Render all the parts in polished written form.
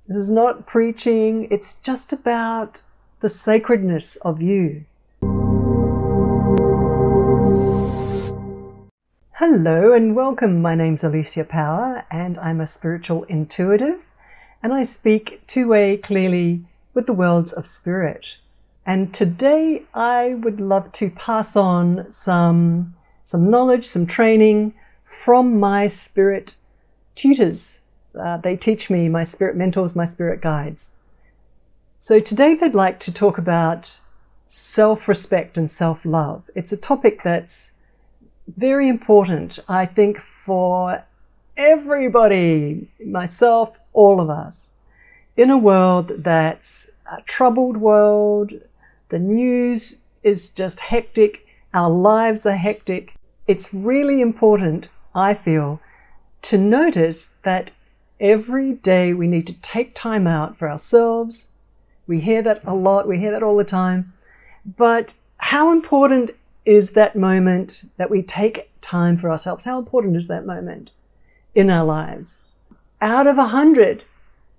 This is not preaching. It's just about the sacredness of you. Hello and welcome. My name's Alicia Power and I'm a spiritual intuitive, and I speak two-way clearly with the worlds of spirit. And today I would love to pass on some knowledge, some training from my spirit tutors. They teach me, my spirit mentors, my spirit guides. So today they'd like to talk about self-respect and self-love. It's a topic that's very important, I think, for everybody, myself, all of us. In a world that's a troubled world, the news is just hectic, our lives are hectic. It's really important, I feel, to notice that every day we need to take time out for ourselves. We hear that a lot, we hear that all the time. But how important is that moment that we take time for ourselves? How important is that moment in our lives? Out of 100,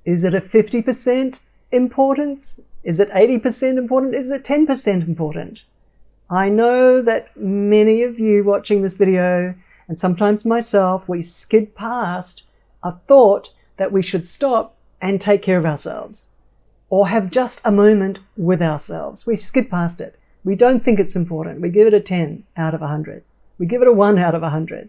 is it a 50% importance? Is it 80% important? Is it 10% important? I know that many of you watching this video, and sometimes myself, we skid past a thought that we should stop and take care of ourselves or have just a moment with ourselves. We skid past it. We don't think it's important. We give it a 10 out of 100. We give it a 1 out of 100.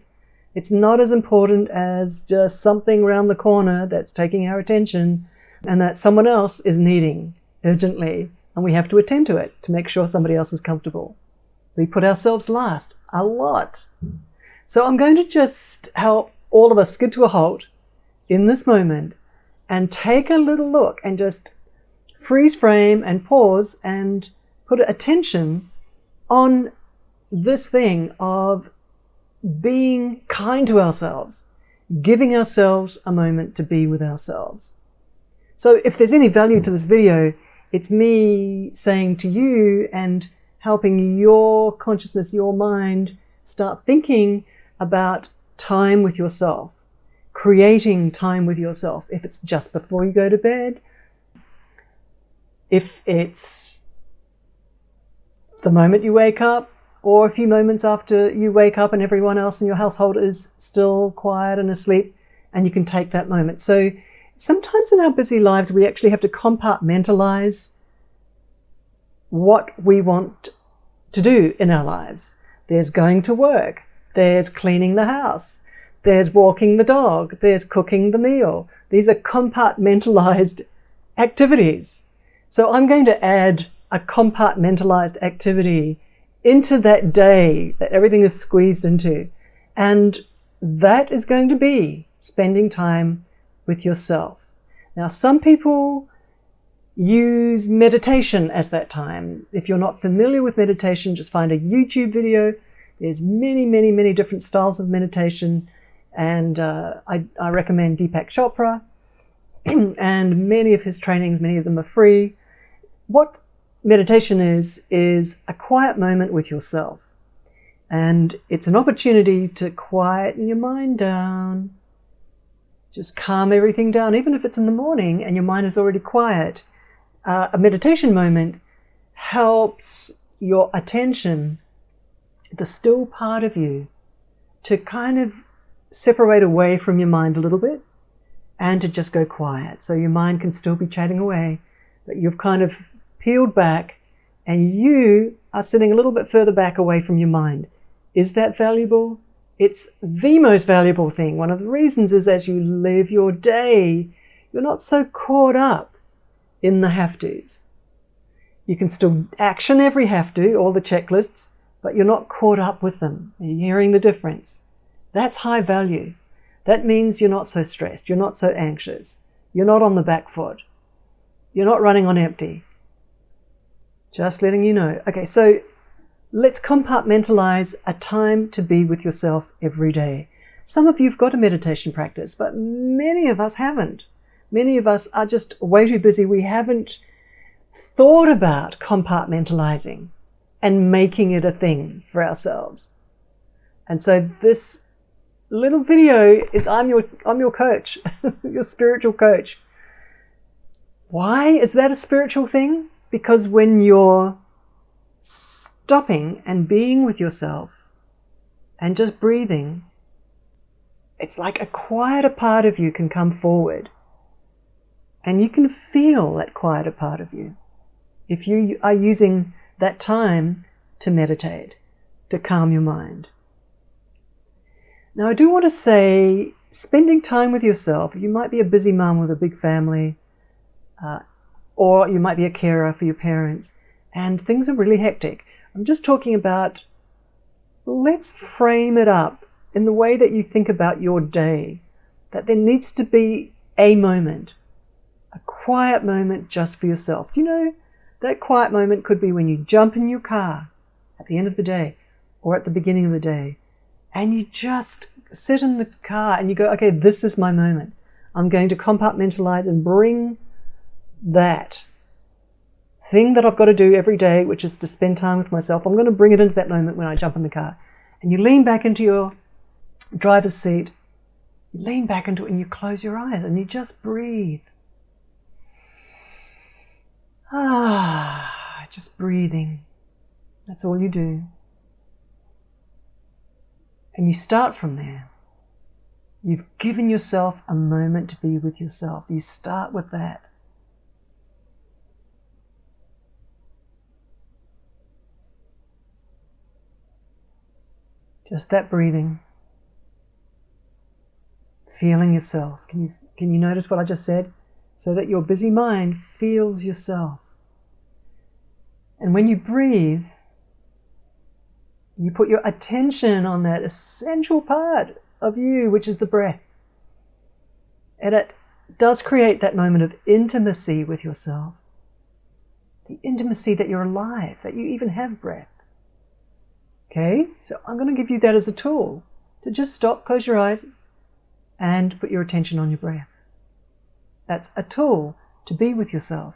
It's not as important as just something around the corner that's taking our attention and that someone else is needing urgently, and we have to attend to it to make sure somebody else is comfortable. We put ourselves last a lot. So I'm going to just help all of us skid to a halt in this moment and take a little look and just freeze frame and pause and put attention on this thing of being kind to ourselves, giving ourselves a moment to be with ourselves. So if there's any value to this video, it's me saying to you and helping your consciousness, your mind, start thinking about time with yourself. Creating time with yourself, if it's just before you go to bed, if it's the moment you wake up, or a few moments after you wake up and everyone else in your household is still quiet and asleep, and you can take that moment. So sometimes in our busy lives, we actually have to compartmentalize what we want to do in our lives. There's going to work, there's cleaning the house, there's walking the dog, there's cooking the meal. These are compartmentalized activities. So I'm going to add a compartmentalized activity into that day that everything is squeezed into. And that is going to be spending time with yourself. Now, some people use meditation as that time. If you're not familiar with meditation, just find a YouTube video. There's many different styles of meditation. And I recommend Deepak Chopra, and many of his trainings, many of them are free. What meditation is a quiet moment with yourself. And it's an opportunity to quieten your mind down, just calm everything down, even if it's in the morning and your mind is already quiet. A meditation moment helps your attention, the still part of you, to kind of separate away from your mind a little bit and to just go quiet. So your mind can still be chatting away, but you've kind of peeled back and you are sitting a little bit further back away from your mind. Is that valuable? It's the most valuable thing. One of the reasons is as you live your day, you're not so caught up in the have-tos. You can still action every have-to, all the checklists, but you're not caught up with them. Are you hearing the difference? That's high value. That means you're not so stressed. You're not so anxious. You're not on the back foot. You're not running on empty. Just letting you know. Okay, so let's compartmentalize a time to be with yourself every day. Some of you've got a meditation practice, but many of us haven't. Many of us are just way too busy. We haven't thought about compartmentalizing and making it a thing for ourselves. And so this little video is I'm your coach, your spiritual coach. Why is that a spiritual thing? Because when you're stopping and being with yourself and just breathing, it's like a quieter part of you can come forward, and you can feel that quieter part of you if you are using that time to meditate, to calm your mind. Now, I do want to say, spending time with yourself, you might be a busy mum with a big family, or you might be a carer for your parents, and things are really hectic. I'm just talking about, let's frame it up in the way that you think about your day, that there needs to be a moment, a quiet moment just for yourself. You know, that quiet moment could be when you jump in your car at the end of the day or at the beginning of the day, and you just sit in the car and you go, okay, this is my moment. I'm going to compartmentalize and bring that thing that I've got to do every day, which is to spend time with myself. I'm going to bring it into that moment when I jump in the car. And you lean back into your driver's seat, you lean back into it and you close your eyes and you just breathe. Just breathing. That's all you do. And you start from there. You've given yourself a moment to be with yourself. You start with that. Just that breathing. Feeling yourself. Can you notice what I just said? So that your busy mind feels yourself. And when you breathe, you put your attention on that essential part of you, which is the breath. And it does create that moment of intimacy with yourself. The intimacy that you're alive, that you even have breath. Okay, so I'm going to give you that as a tool to just stop, close your eyes, and put your attention on your breath. That's a tool to be with yourself.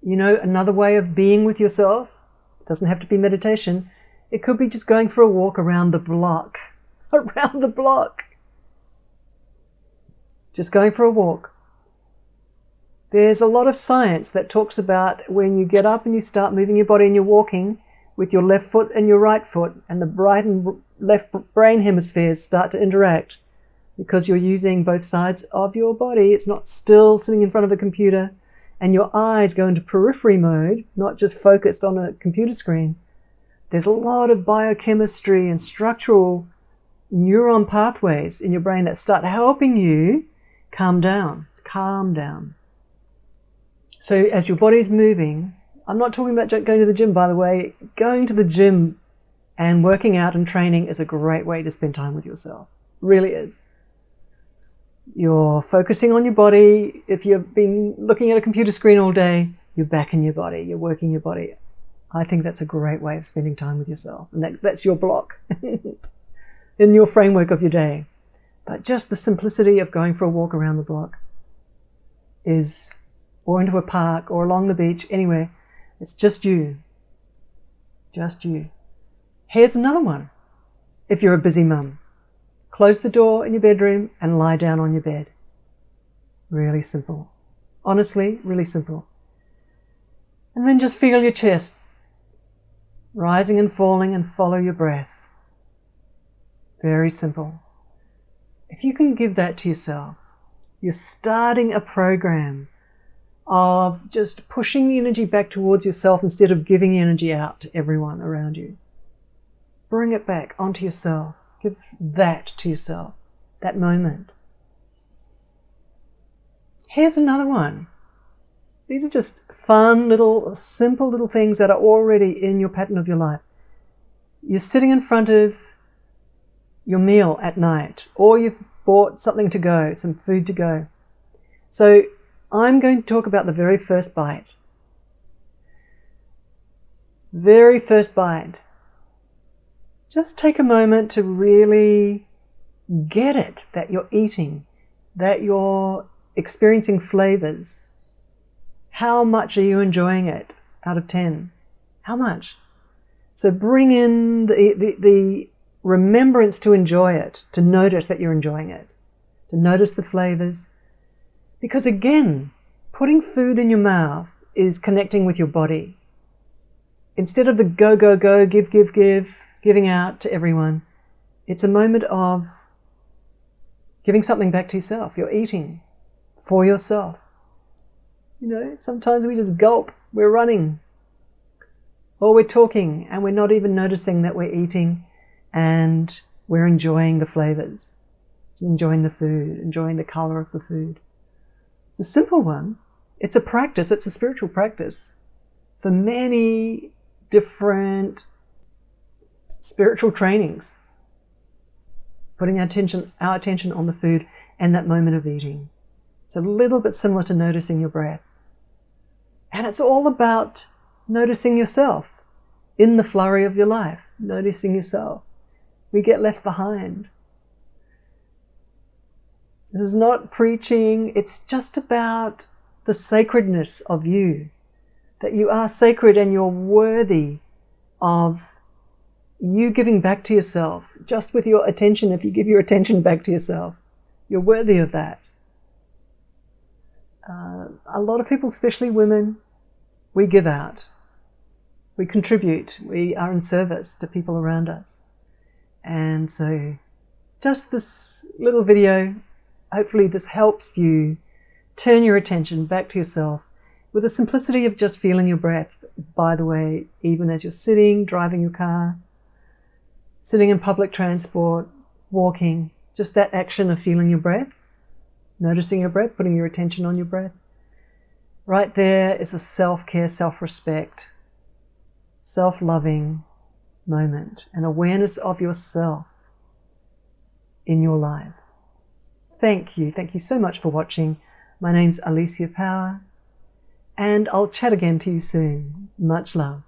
You know, another way of being with yourself, it doesn't have to be meditation, it could be just going for a walk around the block. Around the block. Just going for a walk. There's a lot of science that talks about when you get up and you start moving your body and you're walking with your left foot and your right foot, and the right and left brain hemispheres start to interact because you're using both sides of your body. It's not still sitting in front of a computer, and your eyes go into periphery mode, not just focused on a computer screen. There's a lot of biochemistry and structural neuron pathways in your brain that start helping you calm down. Calm down. So as your body's moving, I'm not talking about going to the gym, by the way. Going to the gym and working out and training is a great way to spend time with yourself. It really is. You're focusing on your body. If you've been looking at a computer screen all day, you're back in your body. You're working your body. I think that's a great way of spending time with yourself. And that's your block in your framework of your day. But just the simplicity of going for a walk around the block is, or into a park or along the beach, anywhere. It's just you. Just you. Here's another one. If you're a busy mum, close the door in your bedroom and lie down on your bed. Really simple. Honestly, really simple. And then just feel your chest rising and falling and follow your breath. Very simple. If you can give that to yourself, you're starting a program of just pushing the energy back towards yourself instead of giving energy out to everyone around you. Bring it back onto yourself. Give that to yourself, that moment. Here's another one. These are just fun little, simple little things that are already in your pattern of your life. You're sitting in front of your meal at night, or you've bought something to go, some food to go. So I'm going to talk about the very first bite. Very first bite. Just take a moment to really get it, that you're eating, that you're experiencing flavors. How much are you enjoying it out of 10? How much? So bring in the remembrance to enjoy it, to notice that you're enjoying it, to notice the flavors. Because again, putting food in your mouth is connecting with your body. Instead of the go, go, go, give, give, give, giving out to everyone, it's a moment of giving something back to yourself. You're eating for yourself. You know, sometimes we just gulp, we're running, or we're talking and we're not even noticing that we're eating, and we're enjoying the flavors, enjoying the food, enjoying the color of the food. The simple one, it's a practice, it's a spiritual practice for many different spiritual trainings. Putting our attention on the food and that moment of eating. It's a little bit similar to noticing your breath. And it's all about noticing yourself in the flurry of your life, noticing yourself. We get left behind. This is not preaching, it's just about the sacredness of you, that you are sacred and you're worthy of you giving back to yourself, just with your attention. If you give your attention back to yourself, you're worthy of that. A lot of people, especially women, we give out, we contribute, we are in service to people around us. And so just this little video, hopefully this helps you turn your attention back to yourself with the simplicity of just feeling your breath. By the way, even as you're sitting, driving your car, sitting in public transport, walking, just that action of feeling your breath, noticing your breath, putting your attention on your breath. Right there is a self-care, self-respect, self-loving moment, an awareness of yourself in your life. Thank you. Thank you so much for watching. My name's Alicia Power, and I'll chat again to you soon. Much love.